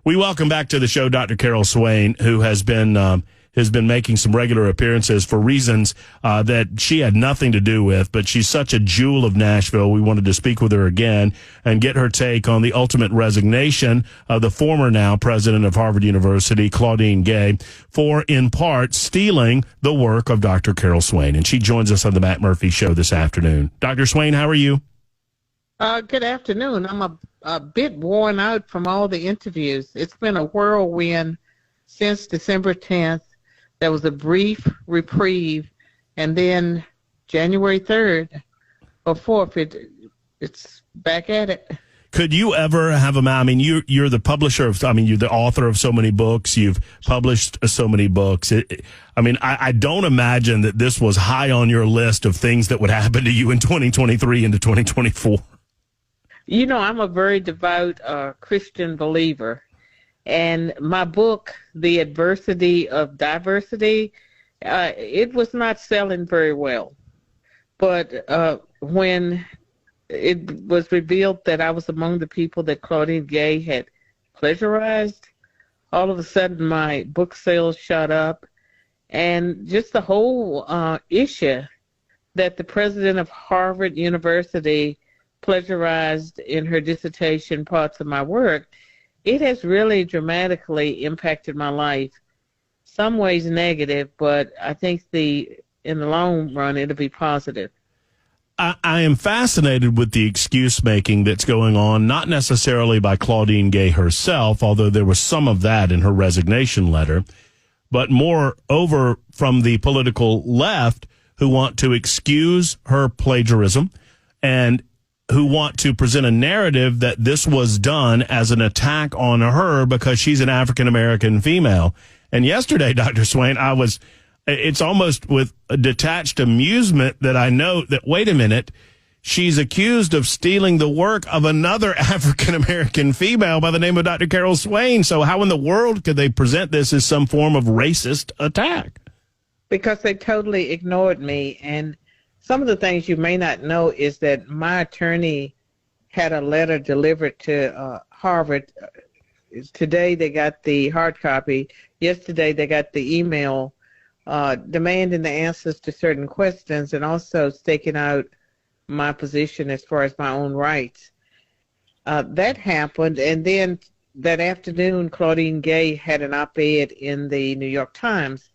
We welcome back to the show Dr. Carol Swain, who has been making some regular appearances for reasons that she had nothing to do with, but she's such a jewel of Nashville. We wanted to speak with her again and get her take on the ultimate resignation of the former now president of Harvard University, Claudine Gays, for, in part, stealing the work of Dr. Carol Swain. And she joins us on the Matt Murphy Show this afternoon. Dr. Swain, how are you? Good afternoon. I'm a bit worn out from all the interviews. It's been a whirlwind since December 10th. There was a brief reprieve, and then January 3rd or 4th, it's back at it. Could you ever have I mean, you're the publisher of, you're the author of so many books. You've published so many books. I don't imagine that this was high on your list of things that would happen to you in 2023 into 2024. You know, I'm a very devout Christian believer. And my book, The Adversity of Diversity, it was not selling very well. But when it was revealed that I was among the people that Claudine Gays had plagiarized, all of a sudden my book sales shot up. And just the whole issue that the president of Harvard University plagiarized in her dissertation parts of my work, it has really dramatically impacted my life. Some ways negative, but I think in the long run, it'll be positive. I am fascinated with the excuse making that's going on, not necessarily by Claudine Gays herself, although there was some of that in her resignation letter, but more over from the political left who want to excuse her plagiarism and who want to present a narrative that this was done as an attack on her because she's an African-American female. And yesterday, Dr. Swain, it's almost with a detached amusement that I note that, wait a minute, she's accused of stealing the work of another African-American female by the name of Dr. Carol Swain. So how in the world could they present this as some form of racist attack? Because they totally ignored me. And some of the things you may not know is that my attorney had a letter delivered to Harvard. Today they got the hard copy. Yesterday they got the email demanding the answers to certain questions and also staking out my position as far as my own rights. That happened, and then that afternoon Claudine Gays had an op-ed in the New York Times.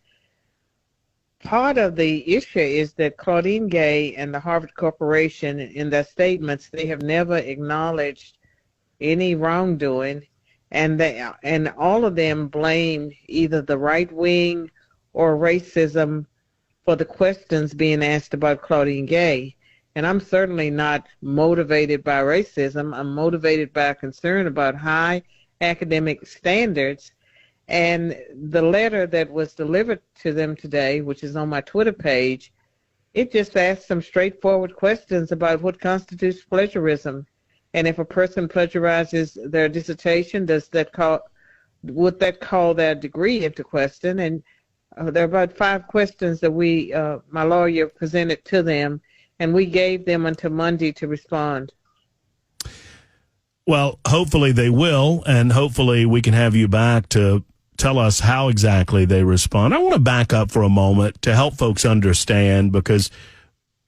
Part of the issue is that Claudine Gays and the Harvard Corporation, in their statements, they have never acknowledged any wrongdoing, and all of them blame either the right wing or racism for the questions being asked about Claudine Gays. And I'm certainly not motivated by racism. I'm motivated by a concern about high academic standards. And the letter that was delivered to them today, which is on my Twitter page, it just asks some straightforward questions about what constitutes plagiarism. And if a person plagiarizes their dissertation, would that call their degree into question? And there are about 5 questions that my lawyer presented to them, and we gave them until Monday to respond. Well, hopefully they will, and hopefully we can have you back to tell us how exactly they respond. I want to back up for a moment to help folks understand, because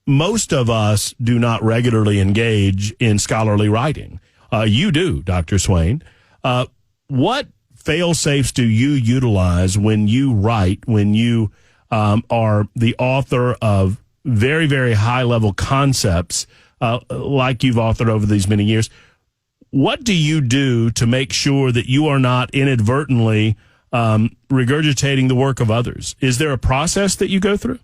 most of us do not regularly engage in scholarly writing. You do, Dr. Swain. What fail-safes do you utilize when you write, when you are the author of very, very high-level concepts like you've authored over these many years? What do you do to make sure that you are not inadvertently regurgitating the work of others? Is there a process that you go through?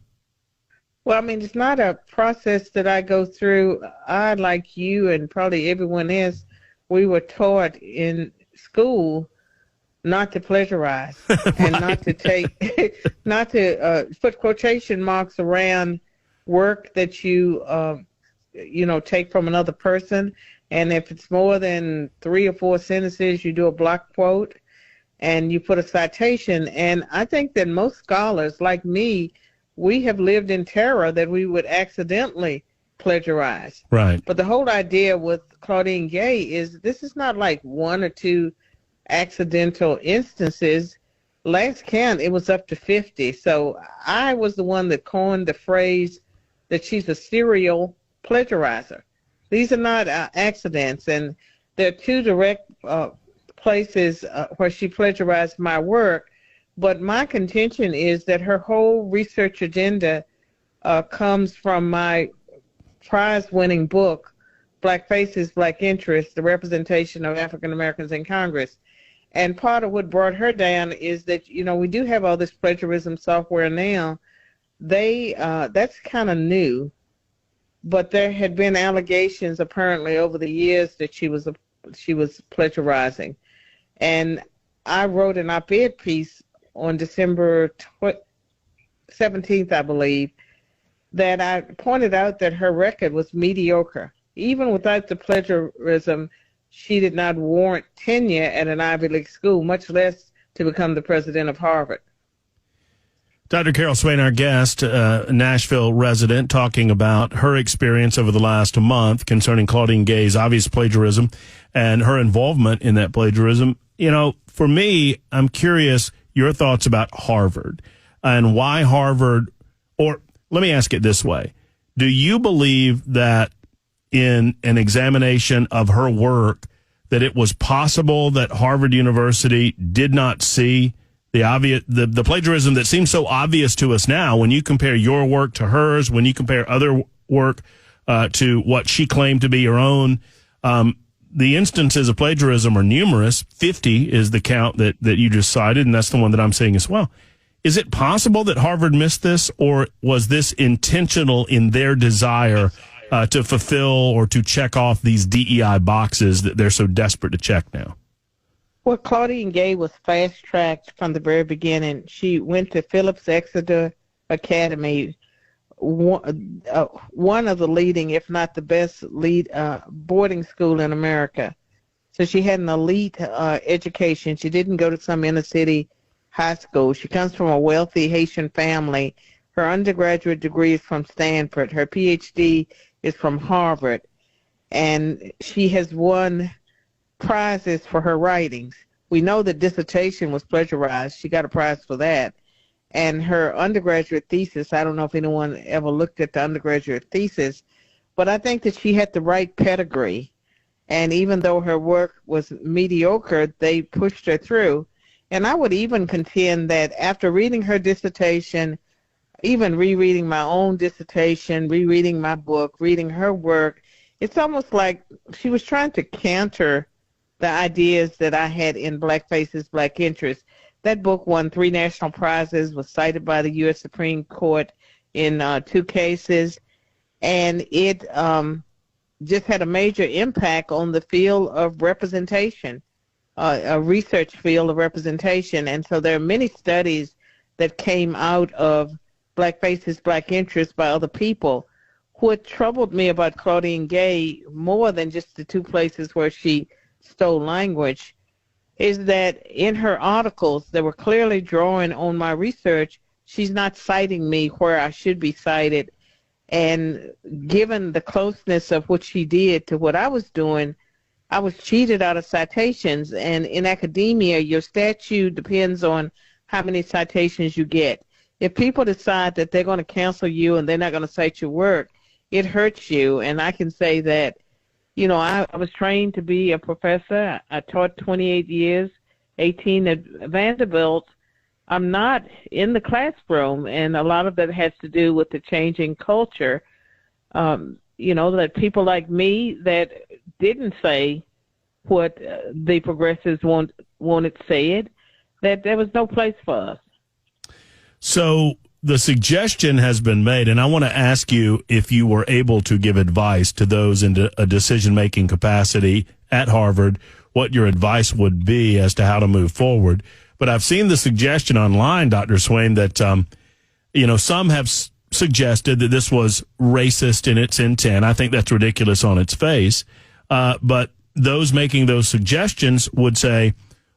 Well, it's not a process that I go through. I, like you and probably everyone else, we were taught in school not to plagiarize and not to put quotation marks around work that you take from another person. And if it's more than 3 or 4 sentences, you do a block quote and you put a citation. And I think that most scholars, like me, we have lived in terror that we would accidentally plagiarize. Right. But the whole idea with Claudine Gays is this is not like 1 or 2 accidental instances. Last count, it was up to 50. So I was the one that coined the phrase that she's a serial plagiarizer. These are not accidents, and there are two direct places where she plagiarized my work. But my contention is that her whole research agenda comes from my prize-winning book, Black Faces, Black Interests, the Representation of African Americans in Congress. And part of what brought her down is that, we do have all this plagiarism software now. That's kind of new, but there had been allegations apparently over the years that she was plagiarizing. And I wrote an op-ed piece on December 17th, I believe, that I pointed out that her record was mediocre. Even without the plagiarism, she did not warrant tenure at an Ivy League school, much less to become the president of Harvard. Dr. Carol Swain, our guest, Nashville resident, talking about her experience over the last month concerning Claudine Gays' obvious plagiarism and her involvement in that plagiarism. For me, I'm curious your thoughts about Harvard and why Harvard, or let me ask it this way. Do you believe that in an examination of her work that it was possible that Harvard University did not see the plagiarism that seems so obvious to us now when you compare your work to hers, when you compare other work to what she claimed to be her own? The instances of plagiarism are numerous. 50 is the count that you just cited, and that's the one that I'm seeing as well. Is it possible that Harvard missed this, or was this intentional in their desire to fulfill or to check off these DEI boxes that they're so desperate to check now? Well, Claudine Gay was fast-tracked from the very beginning. She went to Phillips Exeter Academy, one of the leading, if not the best, boarding school in America. So she had an elite education. She didn't go to some inner-city high school. She comes from a wealthy Haitian family. Her undergraduate degree is from Stanford. Her PhD is from Harvard. And she has won prizes for her writings. We know that dissertation was plagiarized. She got a prize for that. And her undergraduate thesis, I don't know if anyone ever looked at the undergraduate thesis, but I think that she had the right pedigree. And even though her work was mediocre, they pushed her through. And I would even contend that after reading her dissertation, even rereading my own dissertation, rereading my book, reading her work, it's almost like she was trying to counter the ideas that I had in Black Faces, Black Interests. That book won 3 national prizes, was cited by the U.S. Supreme Court in 2 cases, and it just had a major impact on the field of representation, a research field of representation. And so there are many studies that came out of Black Faces, Black Interests by other people. What troubled me about Claudine Gay, more than just the 2 places where she stole language, is that in her articles that were clearly drawing on my research, she's not citing me where I should be cited. And given the closeness of what she did to what I was doing, I was cheated out of citations. And in academia, your statute depends on how many citations you get. If people decide that they're going to cancel you and they're not going to cite your work, it hurts you. And I can say that, I was trained to be a professor. I taught 28 years, 18 at Vanderbilt. I'm not in the classroom, and a lot of that has to do with the changing culture. That people like me that didn't say what the progressives wanted said, that there was no place for us. So the suggestion has been made, and I want to ask you if you were able to give advice to those in a decision-making capacity at Harvard, what your advice would be as to how to move forward. But I've seen the suggestion online, Dr. Swain, that, some have suggested that this was racist in its intent. I think that's ridiculous on its face. But those making those suggestions would say,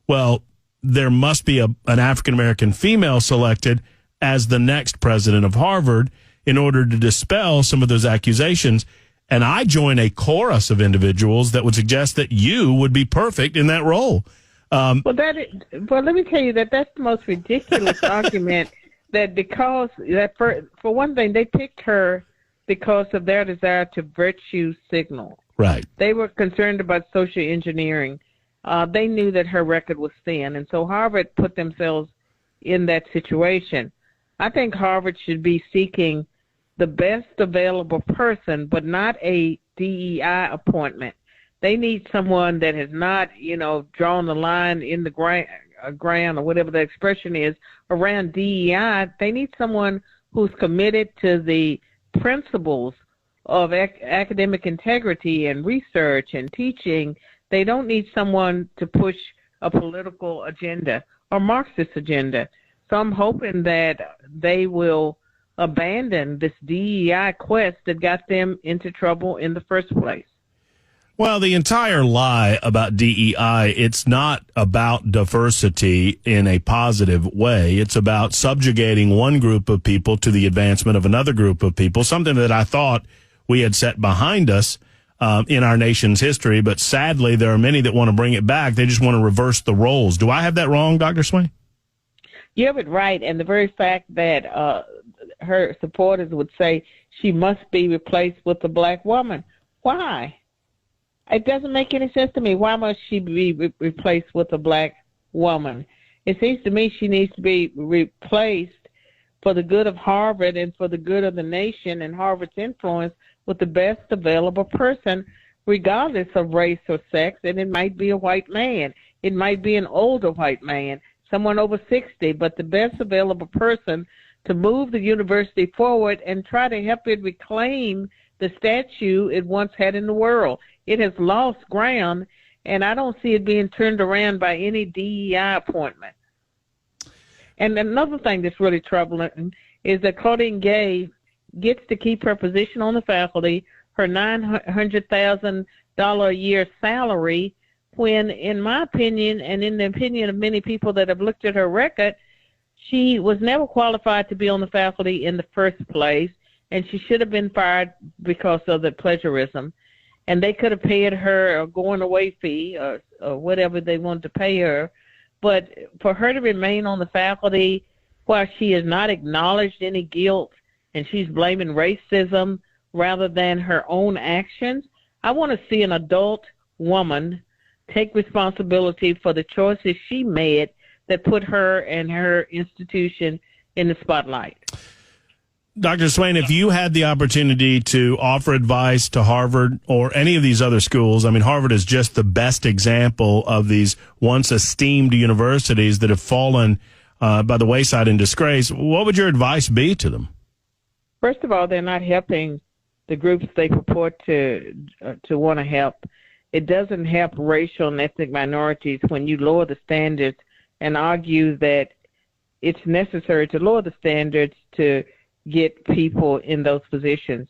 well, there must be an African-American female selected as the next president of Harvard in order to dispel some of those accusations. And I join a chorus of individuals that would suggest that you would be perfect in that role. Well, let me tell you that's the most ridiculous argument. That because for one thing, they picked her because of their desire to virtue signal. Right. They were concerned about social engineering. They knew that her record was thin, and so Harvard put themselves in that situation. I think Harvard should be seeking the best available person, but not a DEI appointment. They need someone that has not, drawn the line in the ground or whatever the expression is around DEI. They need someone who's committed to the principles of academic integrity and research and teaching. They don't need someone to push a political agenda or Marxist agenda. So I'm hoping that they will abandon this DEI quest that got them into trouble in the first place. Well, the entire lie about DEI, it's not about diversity in a positive way. It's about subjugating one group of people to the advancement of another group of people, something that I thought we had set behind us in our nation's history. But sadly, there are many that want to bring it back. They just want to reverse the roles. Do I have that wrong, Dr. Swain? You have it right. And the very fact that her supporters would say she must be replaced with a black woman. Why? It doesn't make any sense to me. Why must she be replaced with a black woman? It seems to me she needs to be replaced for the good of Harvard and for the good of the nation and Harvard's influence with the best available person, regardless of race or sex. And it might be a white man. It might be an older white man, someone over 60, but the best available person to move the university forward and try to help it reclaim the statue it once had in the world. It has lost ground, and I don't see it being turned around by any DEI appointment. And another thing that's really troubling is that Claudine Gays gets to keep her position on the faculty, her $900,000 a year salary, when, in my opinion, and in the opinion of many people that have looked at her record, she was never qualified to be on the faculty in the first place, and she should have been fired because of the plagiarism. And they could have paid her a going-away fee or whatever they wanted to pay her. But for her to remain on the faculty while she has not acknowledged any guilt and she's blaming racism rather than her own actions, I want to see an adult woman take responsibility for the choices she made that put her and her institution in the spotlight. Dr. Swain, if you had the opportunity to offer advice to Harvard or any of these other schools, I mean, Harvard is just the best example of these once esteemed universities that have fallen by the wayside in disgrace. What would your advice be to them? First of all, they're not helping the groups they purport to want to help. It doesn't help racial and ethnic minorities when you lower the standards and argue that it's necessary to lower the standards to get people in those positions.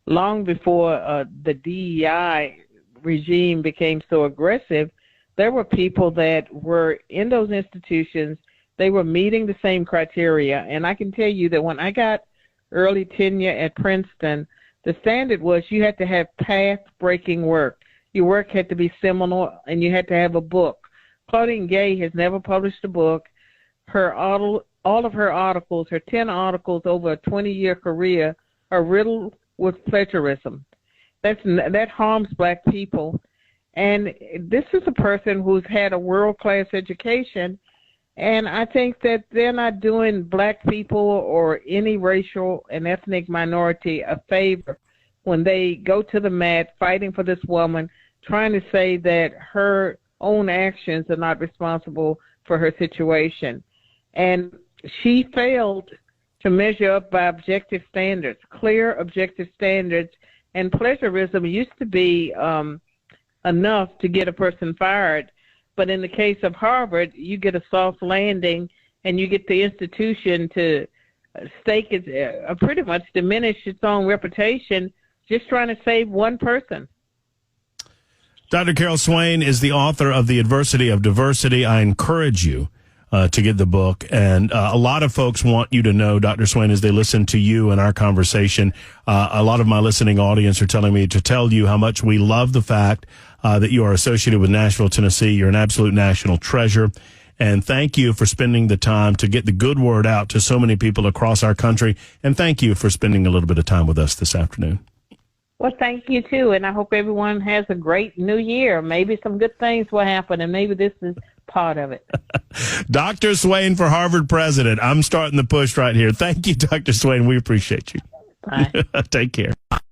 Long before the DEI regime became so aggressive, there were people that were in those institutions. They were meeting the same criteria. And I can tell you that when I got early tenure at Princeton, the standard was you had to have path-breaking work. Your work had to be seminal, and you had to have a book. Claudine Gays has never published a book. All of her articles, her 10 articles over a 20-year career, are riddled with plagiarism. That harms black people. And this is a person who's had a world-class education, and I think that they're not doing black people or any racial and ethnic minority a favor when they go to the mat fighting for this woman, trying to say that her own actions are not responsible for her situation. And she failed to measure up by objective standards, clear objective standards, and plagiarism used to be enough to get a person fired. But in the case of Harvard, you get a soft landing and you get the institution to stake it, pretty much diminish its own reputation, just trying to save one person. Dr. Carol Swain is the author of The Adversity of Diversity. I encourage you to get the book. And a lot of folks want you to know, Dr. Swain, as they listen to you and our conversation, a lot of my listening audience are telling me to tell you how much we love the fact that you are associated with Nashville, Tennessee. You're an absolute national treasure. And thank you for spending the time to get the good word out to so many people across our country. And thank you for spending a little bit of time with us this afternoon. Well, thank you, too. And I hope everyone has a great new year. Maybe some good things will happen, and maybe this is part of it. Dr. Swain for Harvard president. I'm starting the push right here. Thank you, Dr. Swain. We appreciate you. Bye. Take care.